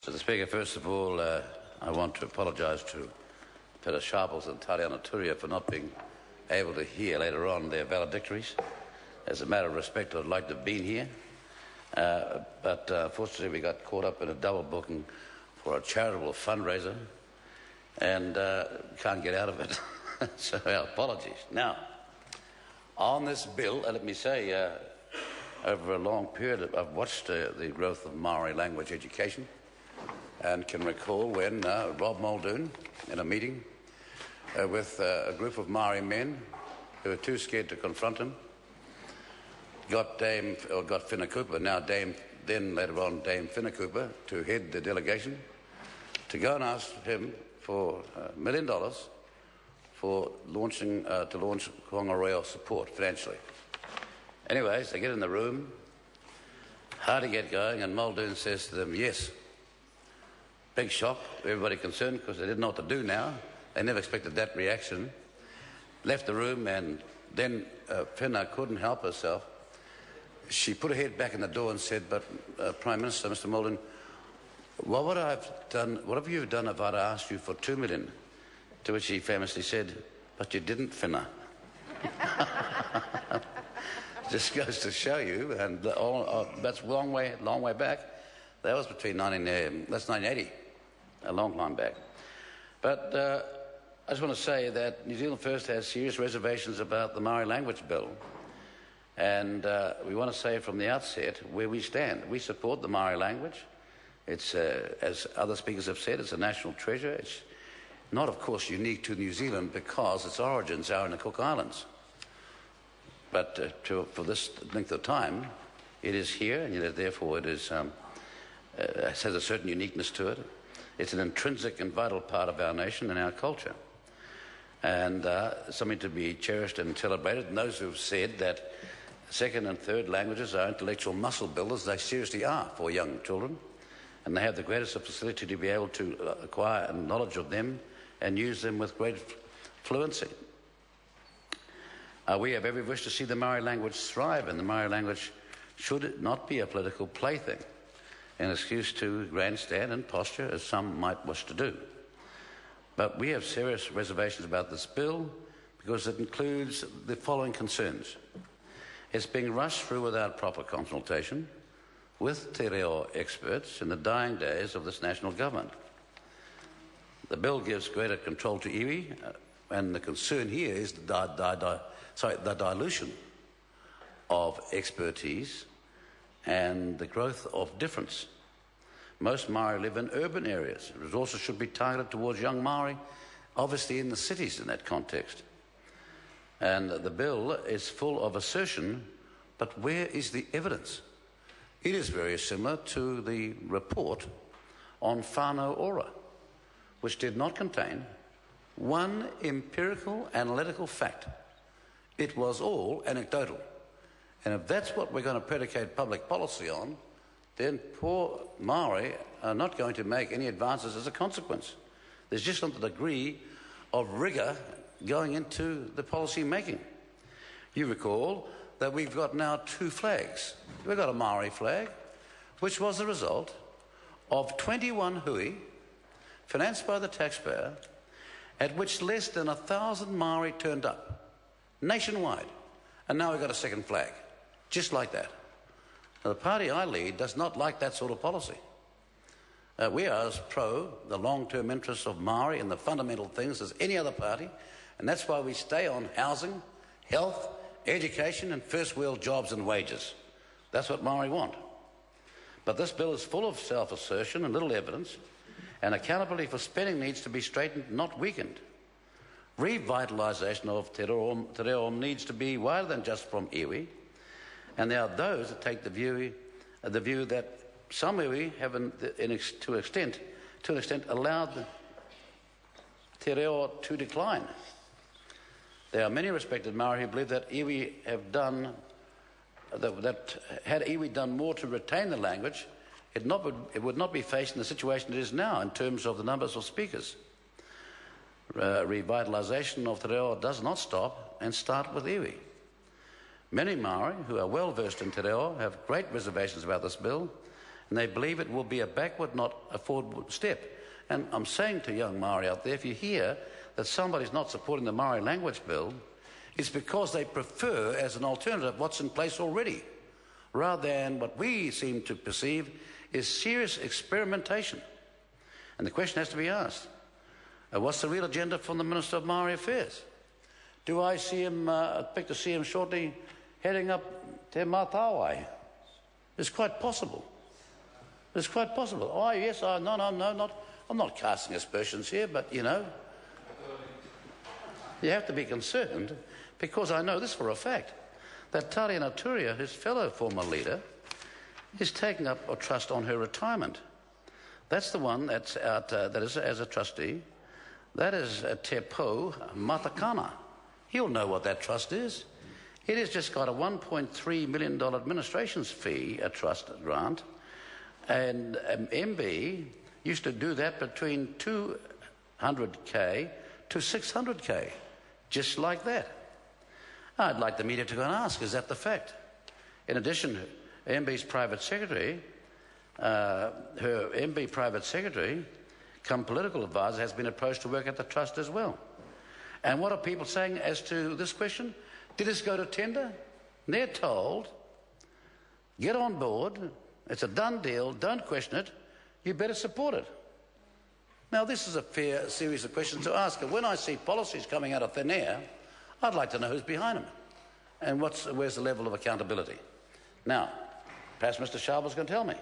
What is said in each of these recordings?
Mr. Speaker, first of all, I want to apologise to Peter Sharples and Tariana Turia for not being able to hear later on their valedictories. As a matter of respect, I'd like to have been here. But fortunately, we got caught up in a double booking for a charitable fundraiser and can't get out of it. So our apologies. Now, on this bill, let me say, over a long period, I've watched the growth of Maori language education and can recall when Rob Muldoon, in a meeting with a group of Maori men who were too scared to confront him, got Whina Cooper, then later on Dame Whina Cooper, to head the delegation, to go and ask him for $1 million for launch Whangaroa support financially. Anyways, they get in the room, hard to get going, and Muldoon says to them, yes. Big shock, everybody concerned, because they didn't know what to do now. They never expected that reaction. Left the room, and then Whina couldn't help herself. She put her head back in the door and said, but Prime Minister, Mr. Muldoon, what have you done if I'd asked you for $2 million? To which he famously said, but you didn't, Whina. Just goes to show you, and that's a long way back. That was between that's 1980, a long time back. But I just want to say that New Zealand First has serious reservations about the Maori language bill. And we want to say from the outset where we stand. We support the Maori language. It's, as other speakers have said, it's a national treasure. It's not, of course, unique to New Zealand because its origins are in the Cook Islands. But for this length of time, it is here, and therefore it is, it has a certain uniqueness to it. It's an intrinsic and vital part of our nation and our culture, and something to be cherished and celebrated. And those who have said that second and third languages are intellectual muscle builders, they seriously are for young children, and they have the greatest facility to be able to acquire knowledge of them and use them with great fluency. We have every wish to see the Maori language thrive, and the Maori language should not be a political plaything, an excuse to grandstand and posture, as some might wish to do. But we have serious reservations about this bill because it includes the following concerns. It's being rushed through without proper consultation with te reo experts in the dying days of this national government. The bill gives greater control to iwi, and the concern here is the dilution of expertise and the growth of difference. Most Maori live in urban areas. Resources should be targeted towards young Maori, obviously in the cities in that context. And the bill is full of assertion, but where is the evidence? It is very similar to the report on whānau ora, which did not contain one empirical analytical fact. It was all anecdotal. And if that's what we're going to predicate public policy on, then poor Maori are not going to make any advances as a consequence. There's just not the degree of rigour going into the policy making. You recall that we've got now two flags. We've got a Maori flag, which was the result of 21 hui financed by the taxpayer, at which less than 1,000 Maori turned up, nationwide. And now we've got a second flag, just like that. Now, the party I lead does not like that sort of policy. We are as pro the long-term interests of Maori and the fundamental things as any other party, and that's why we stay on housing, health, education and first world jobs and wages. That's what Maori want. But this bill is full of self-assertion and little evidence, and accountability for spending needs to be straightened, not weakened. Revitalisation of te reo needs to be wider than just from iwi, and there are those that take the view that some iwi have, to an extent, allowed the te reo to decline. There are many respected Maori who believe that iwi have done that had iwi done more to retain the language, it would not be facing the situation it is now in terms of the numbers of speakers. Revitalisation of te reo does not stop and start with iwi. Many Maori who are well versed in te reo have great reservations about this bill and they believe it will be a backward, not a forward step. And I'm saying to young Maori out there, if you hear that somebody's not supporting the Maori language bill, it's because they prefer, as an alternative, what's in place already, rather than what we seem to perceive is serious experimentation. And the question has to be asked, what's the real agenda from the Minister of Maori Affairs? Do I see him, expect to see him shortly heading up Te Mātāwai? It's quite possible. It's quite possible. Oh, yes, no, I'm not casting aspersions here, but, you know, you have to be concerned, because I know this for a fact, that Tariana Turia, his fellow former leader, is taking up a trust on her retirement. That's the one that's out, that is as a trustee. That is Te Po Matakana. He'll know what that trust is. It has just got a $1.3 million administration's fee, a trust grant, and MB used to do that between 200K to 600K, just like that. I'd like the media to go and ask, is that the fact? In addition, MB's private secretary, her MB private secretary, come political advisor, has been approached to work at the trust as well. And what are people saying as to this question? Did this go to tender? And they're told, get on board, it's a done deal, don't question it, you better support it. Now, this is a fair series of questions to ask. And when I see policies coming out of thin air, I'd like to know who's behind them and where's the level of accountability. Now, perhaps Mr. Sharple's going to tell me.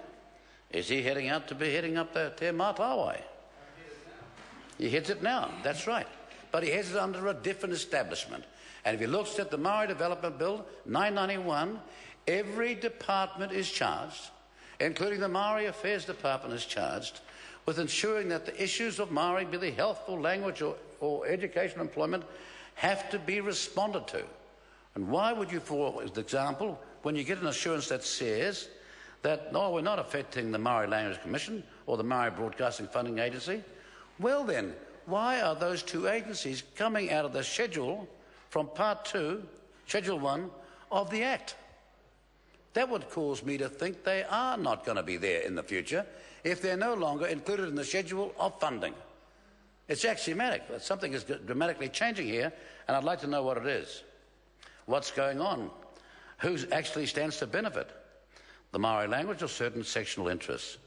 Is he heading out to be heading up the Te Mātāwai? He heads it now, that's right. But he heads it under a different establishment. And if he looks at the Maori Development Bill 991, every department is charged, including the Maori Affairs Department is charged, with ensuring that the issues of Maori, be they health or language or education employment, have to be responded to. And why would you, for example, when you get an assurance that says that, no, we're not affecting the Maori Language Commission or the Maori Broadcasting Funding Agency, well then, why are those two agencies coming out of the schedule from Part 2, Schedule 1 of the Act? That would cause me to think they are not going to be there in the future if they're no longer included in the schedule of funding. It's axiomatic. Something is dramatically changing here, and I'd like to know what it is. What's going on? Who actually stands to benefit? The Maori language or certain sectional interests?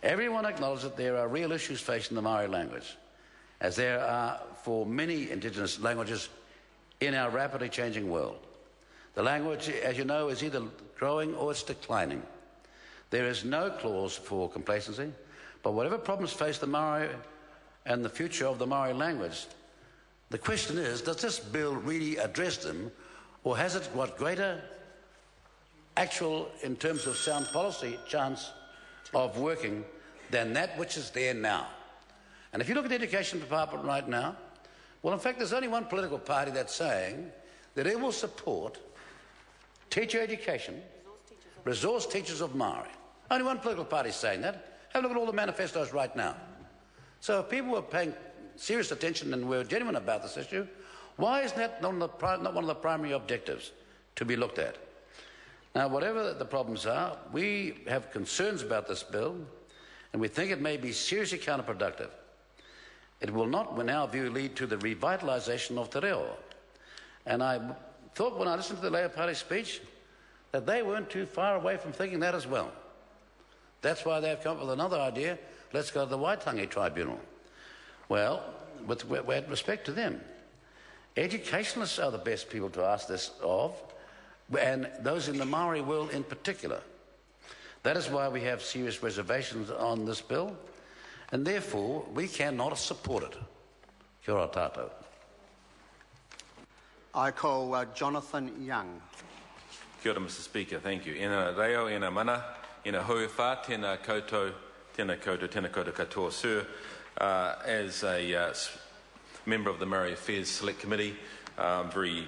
Everyone acknowledges that there are real issues facing the Maori language, as there are for many Indigenous languages in our rapidly changing world. The language, as you know, is either growing or it's declining. There is no clause for complacency, but whatever problems face the Maori and the future of the Maori language, the question is, does this bill really address them, or has it got greater actual, in terms of sound policy, chance of working than that which is there now? And if you look at the education department right now, well, in fact, there's only one political party that's saying that it will support teacher education, resource teachers of Maori. Only one political party is saying that. Have a look at all the manifestos right now. So if people were paying serious attention and were genuine about this issue, why isn't that not one of the primary objectives to be looked at? Now, whatever the problems are, we have concerns about this bill, and we think it may be seriously counterproductive. It will not, in our view, lead to the revitalisation of te reo. And I thought when I listened to the Labour Party speech that they weren't too far away from thinking that as well. That's why they've come up with another idea, let's go to the Waitangi Tribunal. Well, with respect to them, educationalists are the best people to ask this of, and those in the Maori world in particular. That is why we have serious reservations on this bill, and therefore we cannot support it. Kia ora tātou. I call Jonathan Young. Kia ora, Mr. Speaker, thank you. Ena reo, ena mana, ena hauwha, tēnā koutou katoa. Sir, as a member of the Maori Affairs Select Committee, I'm very